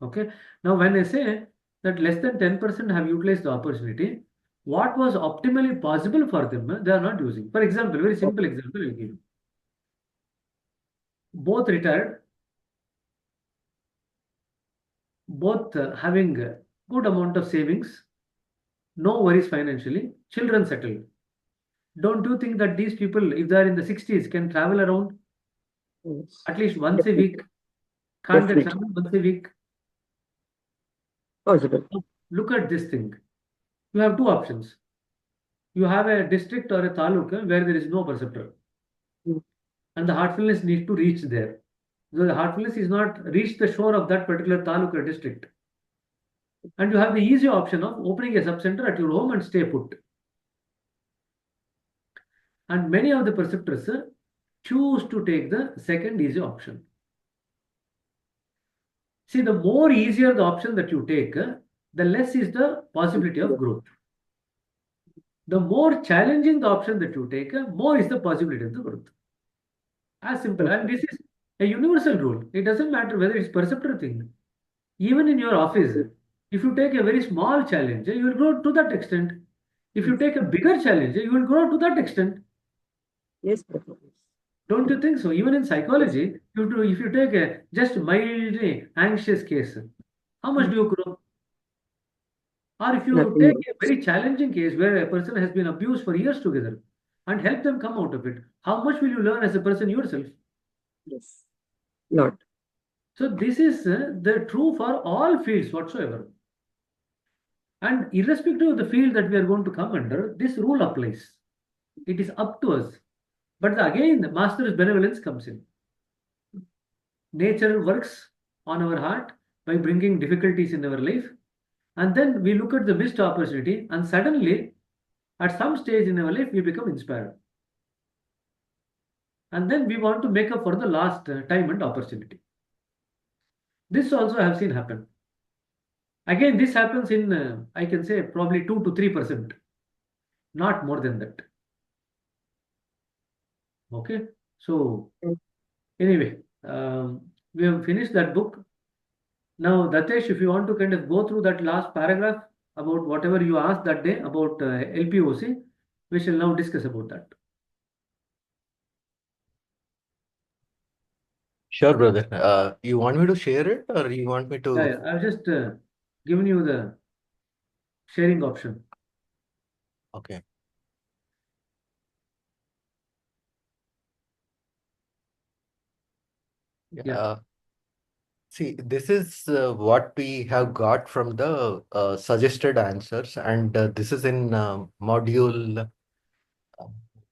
Okay. Now, when I say that less than 10% have utilized the opportunity, what was optimally possible for them, they are not using. For example, very simple example I will give you. Both retired, both having a good amount of savings, no worries financially, children settled. Don't you think that these people, if they are in the 60s, can travel around Yes. at least once a Definitely. week? Can't they Definitely. travel once a week? Possible. Now, look at this thing. You have two options. You have a district or a taluka where there is no preceptor, Mm. and the heartfulness needs to reach there. So the heartfulness is not reached the shore of that particular taluka district. And you have the easy option of opening a sub-center at your home and stay put. And many of the preceptors choose to take the second easy option. See, the more easier the option that you take, the less is the possibility of growth. The more challenging the option that you take, more is the possibility of the growth. As simple. And this is a universal rule. It doesn't matter whether it's perceptor thing. Even in your office, if you take a very small challenge, you will grow to that extent. If you take a bigger challenge, you will grow to that extent. Yes, Prabhu. Don't you think so? Even in Yes. psychology, if you take a just mildly anxious case, how much do you grow? Or if you Nothing take a else. very challenging case where a person has been abused for years together and help them come out of it, how much will you learn as a person yourself? Yes. Lot. So this is the true for all fields whatsoever. And irrespective of the field that we are going to come under, this rule applies. It is up to us. But again, the master's benevolence comes in. Nature works on our heart by bringing difficulties in our life. And then we look at the missed opportunity, and suddenly, at some stage in our life, we become inspired. And then we want to make up for the lost time and opportunity. This also I have seen happen. Again, this happens in, I can say, probably 2 to 3%, not more than that. Okay. So, Yes. anyway, we have finished that book. Now, Datesh, if you want to kind of go through that last paragraph about whatever you asked that day about LPOC, we shall now discuss about that. Sure, brother. You want me to share it or you want me Yeah, to? yeah. I've just given you the sharing option. Okay. Yeah. Yeah. See, this is what we have got from the suggested answers, and this is in module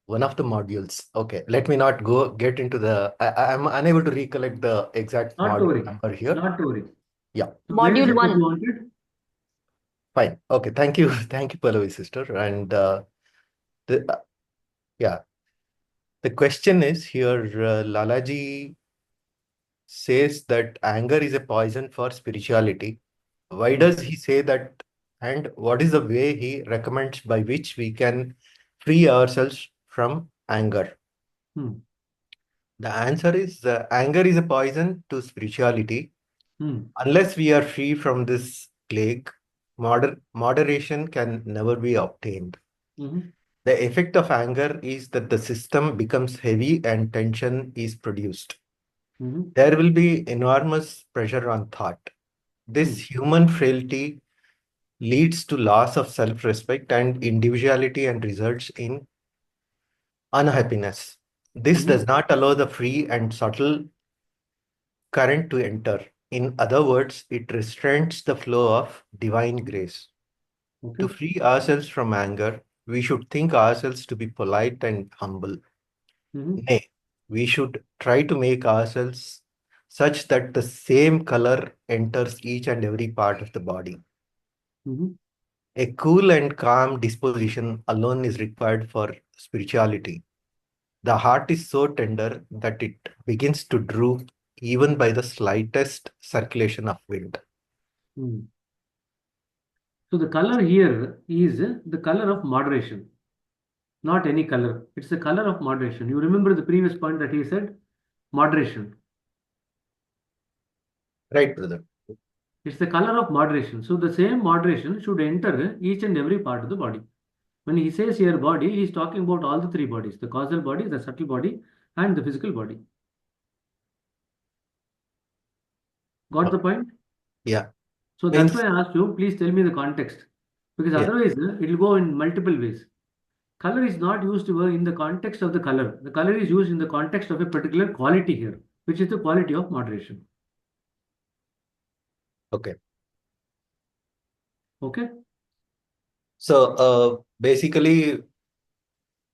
one of the modules. Okay, let me not get into the. I'm unable to recollect the exact Not to module worry. number here. Not to worry. Yeah, So where is Module it that you 1. wanted? fine. Okay, thank you, thank you, Pallavi sister. And yeah, the question is here. Lalaji says that anger is a poison for spirituality. Why does he say that? And what is the way he recommends by which we can free ourselves from anger? Hmm. The answer is anger is a poison to spirituality. Hmm. Unless we are free from this plague, moderation can never be obtained. Mm-hmm. The effect of anger is that the system becomes heavy and tension is produced. Mm-hmm. There will be enormous pressure on thought. This human frailty leads to loss of self-respect and individuality and results in unhappiness. This Mm-hmm. does not allow the free and subtle current to enter. In other words, it restrains the flow of divine grace. Okay. To free ourselves from anger, we should think ourselves to be polite and humble. Mm-hmm. Nay, we should try to make ourselves such that the same color enters each and every part of the body. Mm-hmm. A cool and calm disposition alone is required for spirituality. The heart is so tender that it begins to droop even by the slightest circulation of wind. Mm. So the color here is the color of moderation, not any color. It's the color of moderation. You remember the previous point that he said? Moderation. Right, brother. It's the color of moderation. So the same moderation should enter each and every part of the body. When he says here body, he's talking about all the three bodies, the causal body, the subtle body, and the physical body. Got the point? Yeah. So that's Means why I asked you, please tell me the context. Because yeah. otherwise, it will go in multiple ways. Color is not used in the context of the color. The color is used in the context of a particular quality here, which is the quality of moderation. Okay. Okay? So basically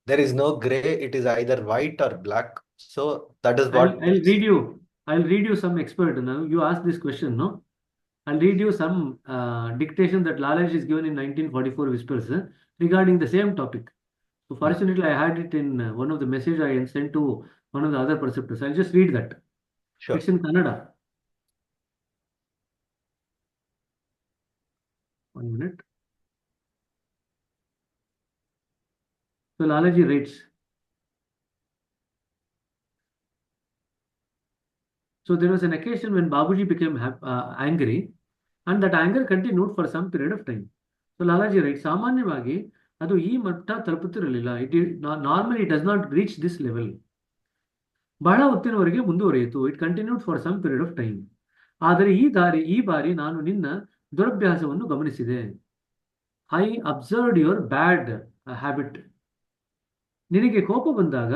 there is no gray, it is either white or black. So that is what I'll read you some expert. Now you ask this question, no? I'll read you some dictation that Lalaj is given in 1944 Whispers regarding the same topic. So fortunately, I had it in one of the messages I sent to one of the other preceptors. I'll just read that. Sure. It's in Kannada. 1 minute. So Lalaji writes. So there was an occasion when Babuji became angry, and that anger continued for some period of time. So Lalaji writes, ಸಾಮಾನ್ಯವಾಗಿ ಅದು ಈ ಮಟ್ಟ ತಲುಪುತ್ತಿರಲಿಲ್ಲ. Normally it does not reach this level. ಬಹಳ ಹೊತ್ತಿನವರೆಗೆ ಮುಂದುವರಿಯಿತು. It continued for some period of time. ಆದರೆ ಈ ಬಾರಿ ನಾನು ನಿನ್ನ ದುರಭ್ಯಾಸವನ್ನು ಗಮನಿಸಿದೆ. I observed your bad habit. ನಿನಗೆ ಕೋಪ ಬಂದಾಗ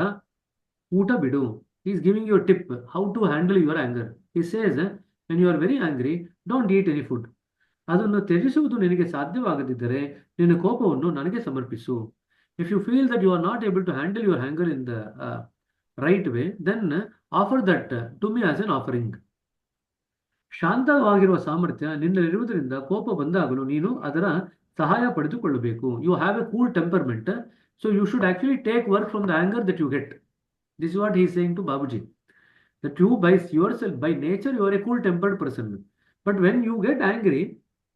ಊಟ ಬಿಡು. He is giving you a tip how to handle your anger. He says, when you are very angry, don't eat any food. ಅದನ್ನು ತ್ಯಜಿಸುವುದು ನಿನಗೆ ಸಾಧ್ಯವಾಗದಿದ್ದರೆ ನಿನ್ನ ಕೋಪವನ್ನು ನನಗೆ ಸಮರ್ಪಿಸು. If you feel that you are not able to handle your anger in the right way, then offer that to me as an offering. ಶಾಂತವಾಗಿರುವ ಸಾಮರ್ಥ್ಯ ನಿನ್ನಲ್ಲಿರುವುದರಿಂದ ಕೋಪ ಬಂದಾಗಲೂ ನೀನು ಅದರ ಸಹಾಯ ಪಡೆದುಕೊಳ್ಳಬೇಕು. You have a cool temperament, so you should actually take work from the anger that you get. This is what he is saying to Babuji. That you by yourself, by nature, you are a cool tempered person. But when you get angry,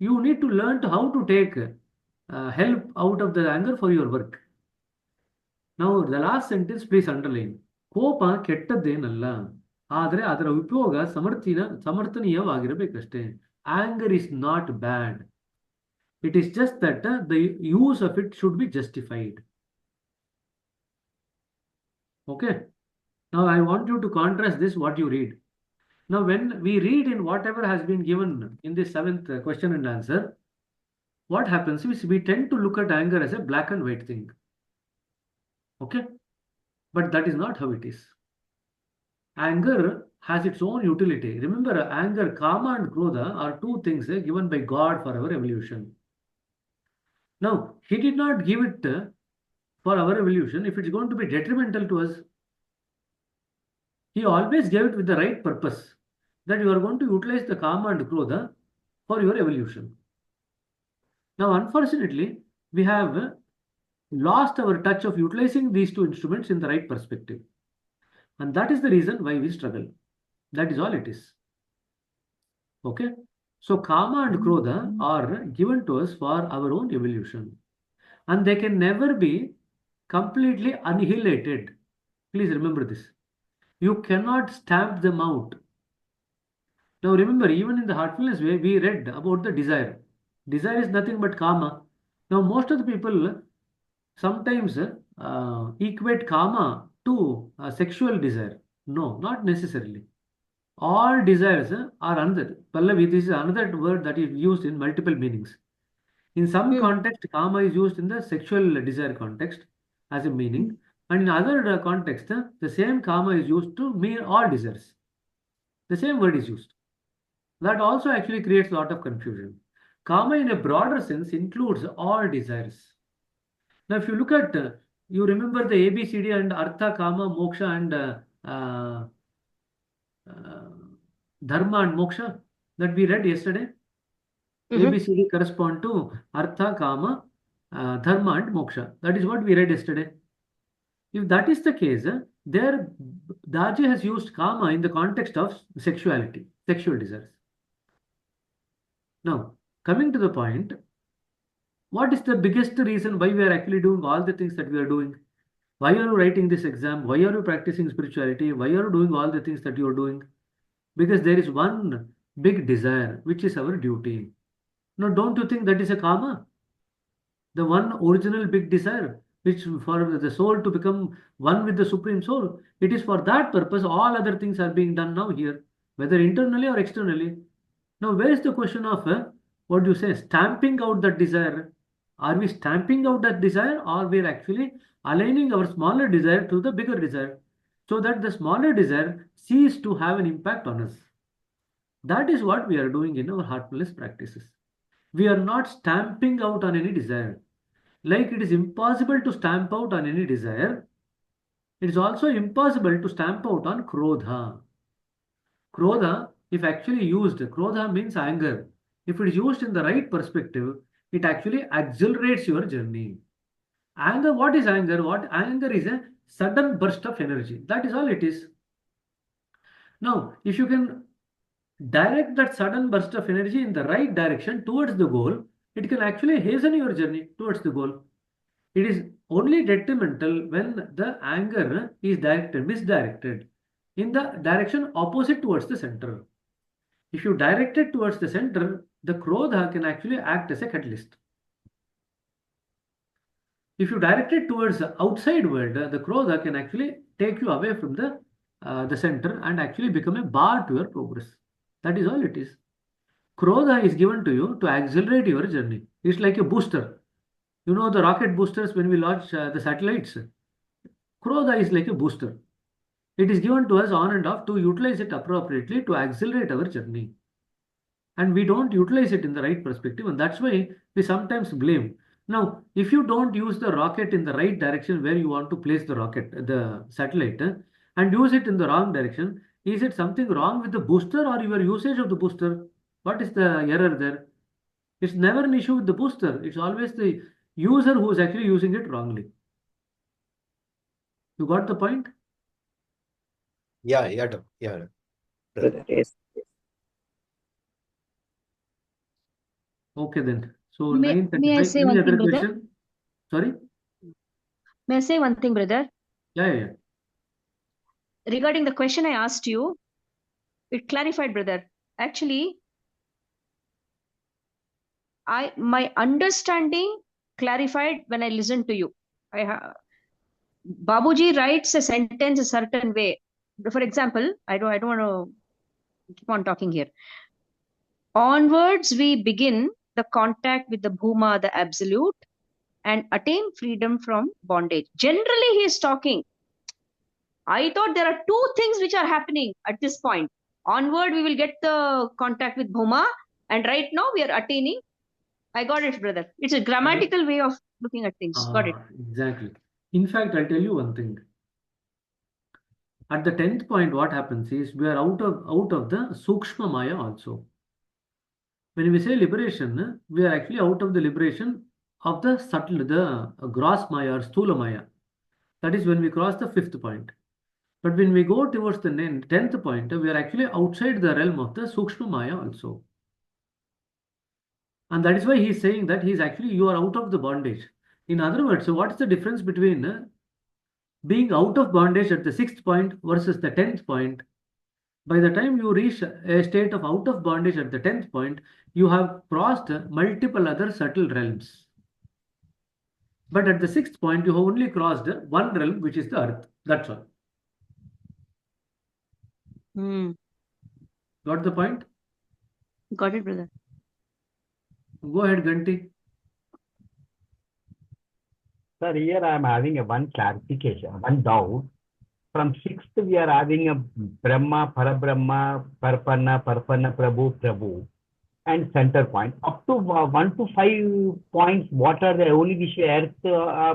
you need to learn how to take help out of the anger for your work. Now, the last sentence, please underline. ಕೋಪ ಕೆಟ್ಟದ್ದೇನಲ್ಲ, ಆದರೆ ಅದರ ಉಪಯೋಗ ಸಮರ್ಥನೀಯವಾಗಿರಬೇಕಷ್ಟೇ. Anger is not bad. It is just that the use of it should be justified. Okay. Now I want you to contrast this what you read. Now when we read in whatever has been given in this 7th question and answer, what happens is we tend to look at anger as a black and white thing. Okay? But that is not how it is. Anger has its own utility. Remember, anger, kama and krodha are two things given by God for our evolution. Now, he did not give it for our evolution if it's going to be detrimental to us. He always gave it with the right purpose, that you are going to utilize the kama and krodha for your evolution. Now, unfortunately, we have lost our touch of utilizing these two instruments in the right perspective. And that is the reason why we struggle. That is all it is. Okay? So, kama and krodha are given to us for our own evolution. And they can never be completely annihilated. Please remember this. You cannot stamp them out. Now remember, even in the heartfulness way, we read about the desire. Desire is nothing but kama. Now most of the people sometimes equate kama to sexual desire. No, not necessarily. All desires are another. Pallavi, this is another word that is used in multiple meanings. In some context, kama is used in the sexual desire context as a meaning. And in other context, the same kama is used to mean all desires. The same word is used. That also actually creates a lot of confusion. Kama in a broader sense includes all desires. Now, if you look at, you remember the ABCD and Artha, Kama, Moksha and Dharma and Moksha that we read yesterday? ABCD correspond to Artha, Kama, Dharma and Moksha. That is what we read yesterday. If that is the case, there Daji has used kama in the context of sexuality, sexual desires. Now, coming to the point, What is the biggest reason why we are actually doing all the things that we are doing? Why are you writing this exam? Why are you practicing spirituality? Why are you doing all the things that you are doing? Because there is one big desire, which is our duty. Now, don't you think that is a karma? The one original big desire, which for the soul to become one with the Supreme Soul. It is for that purpose all other things are being done now here, whether internally or externally. Now, where is the question of what do you say, stamping out that desire? Are we stamping out that desire, or we are actually aligning our smaller desire to the bigger desire so that the smaller desire cease to have an impact on us? That is what we are doing in our heartfulness practices. We are not stamping out on any desire. Like it is impossible to stamp out on any desire, it is also impossible to stamp out on krodha. Krodha, if actually used, krodha means anger. If it is used in the right perspective, it actually accelerates your journey. Anger, what is anger? What anger is a sudden burst of energy. That is all it is. Now, if you can direct that sudden burst of energy in the right direction towards the goal, it can actually hasten your journey towards the goal. It is only detrimental when the anger is misdirected in the direction opposite towards the center. If you direct it towards the center, the krodha can actually act as a catalyst. If you direct it towards the outside world, the krodha can actually take you away from the center and actually become a bar to your progress. That is all it is. Krodha is given to you to accelerate your journey. It's like a booster. You know the rocket boosters when we launch the satellites. Krodha is like a booster. It is given to us on and off to utilize it appropriately to accelerate our journey. And we don't utilize it in the right perspective, and that's why we sometimes blame. Now, if you don't use the rocket in the right direction where you want to place the rocket, the satellite, and use it in the wrong direction, is it something wrong with the booster or your usage of the booster? What is the error there? It's never an issue with the booster. It's always the user who is actually using it wrongly. You got the point? Yeah. Brother, yes. Okay then. So May I 9:35. say Any one other thing, brother? question? Sorry? May I say one thing, brother? Yeah. Regarding the question I asked you, it clarified, brother. Actually, my understanding clarified when I listened to you. Babuji writes a sentence a certain way. For example, I don't want to keep on talking here. Onwards, we begin the contact with the Bhuma, the absolute, and attain freedom from bondage. Generally, he is talking. I thought there are two things which are happening at this point. Onward, we will get the contact with Bhuma, and right now we are attaining. I got it, brother. It's a grammatical way of looking at things. Got it. Exactly. In fact, I'll tell you one thing. At the 10th point, what happens is we are out of the Sukshma Maya also. When we say liberation, we are actually out of the liberation of the subtle, the gross Maya or Sthula Maya. That is when we cross the 5th point. But when we go towards the 10th point, we are actually outside the realm of the Sukshma Maya also. And that is why he is saying that you are out of the bondage. In other words, so what is the difference between being out of bondage at the 6th point versus the 10th point? By the time you reach a state of out of bondage at the 10th point, you have crossed multiple other subtle realms. But at the 6th point, you have only crossed one realm, which is the earth. That's all. Got the point? Got it, brother. Go ahead, Ganti. Sir, here I am having one clarification, one doubt. From 6th, we are having a Brahma, Parabrahma, Parpanna, Prabhu, and center point. Up to 1 to 5 points, what are the only which earth, air,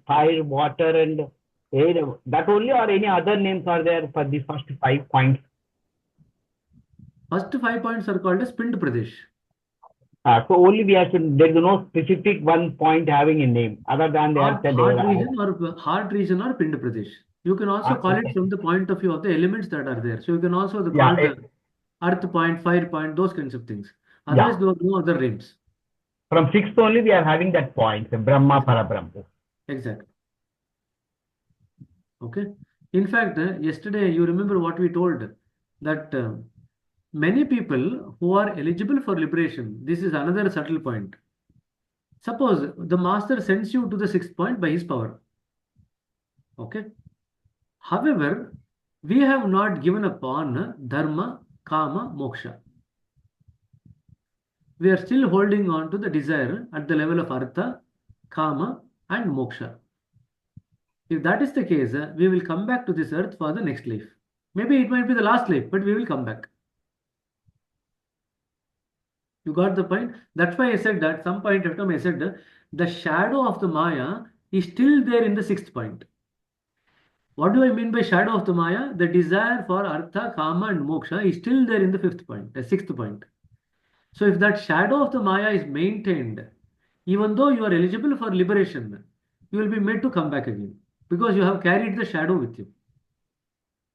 fire, water, and air? That only, or any other names are there for the first 5 points? First 5 points are called as Pind Pradesh. So only we have to, there is no specific one point having a name other than the earth and Heart air. Heart region or Pind Pradesh. You can also call it from the point of view of the elements that are there. So you can also call it earth point, fire point, those kinds of things. Otherwise, there are no other names. From sixth only we are having that point, Brahma Parabrahma. Exactly. Okay. In fact, yesterday you remember what we told that many people who are eligible for liberation, this is another subtle point. Suppose the master sends you to the sixth point by his power. Okay. However, we have not given up on dharma, kama, moksha. We are still holding on to the desire at the level of artha, kama, and moksha. If that is the case, we will come back to this earth for the next life. Maybe it might be the last life, but we will come back. You got the point? That's why I said that some point of time I said the shadow of the Maya is still there in the sixth point. What do I mean by shadow of the Maya? The desire for artha, kama, and moksha is still there in the fifth point, the sixth point. So if that shadow of the Maya is maintained, even though you are eligible for liberation, you will be made to come back again because you have carried the shadow with you.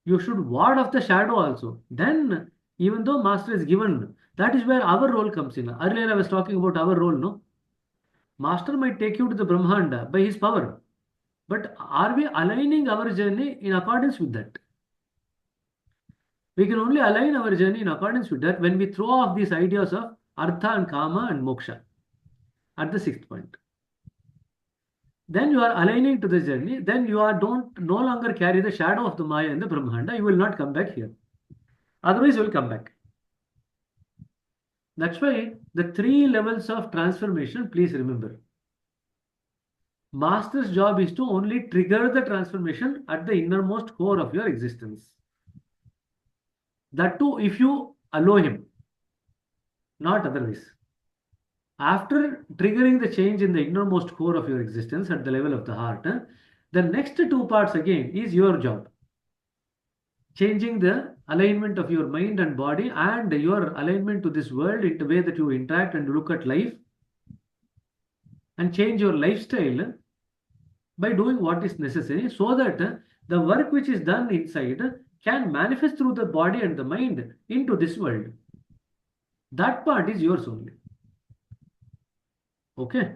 You should ward off the shadow also. Then, even though master is given, that is where our role comes in. Earlier I was talking about our role, no? Master might take you to the Brahmanda by his power. But are we aligning our journey in accordance with that? We can only align our journey in accordance with that when we throw off these ideas of artha and kama and moksha at the sixth point. Then you are aligning to the journey. Then you are don't no longer carry the shadow of the Maya in the Brahmanda. You will not come back here. Otherwise, you will come back. That's why the three levels of transformation, please remember. Master's job is to only trigger the transformation at the innermost core of your existence. That too, if you allow him, not otherwise. After triggering the change in the innermost core of your existence at the level of the heart, the next two parts again is your job. Changing the alignment of your mind and body and your alignment to this world in the way that you interact and look at life, and change your lifestyle by doing what is necessary so that the work which is done inside can manifest through the body and the mind into this world. That part is yours only. Okay.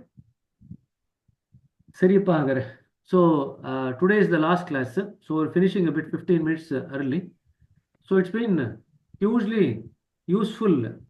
Sarippa hagare. So today is the last class. So we're finishing a bit 15 minutes early. So it's been hugely useful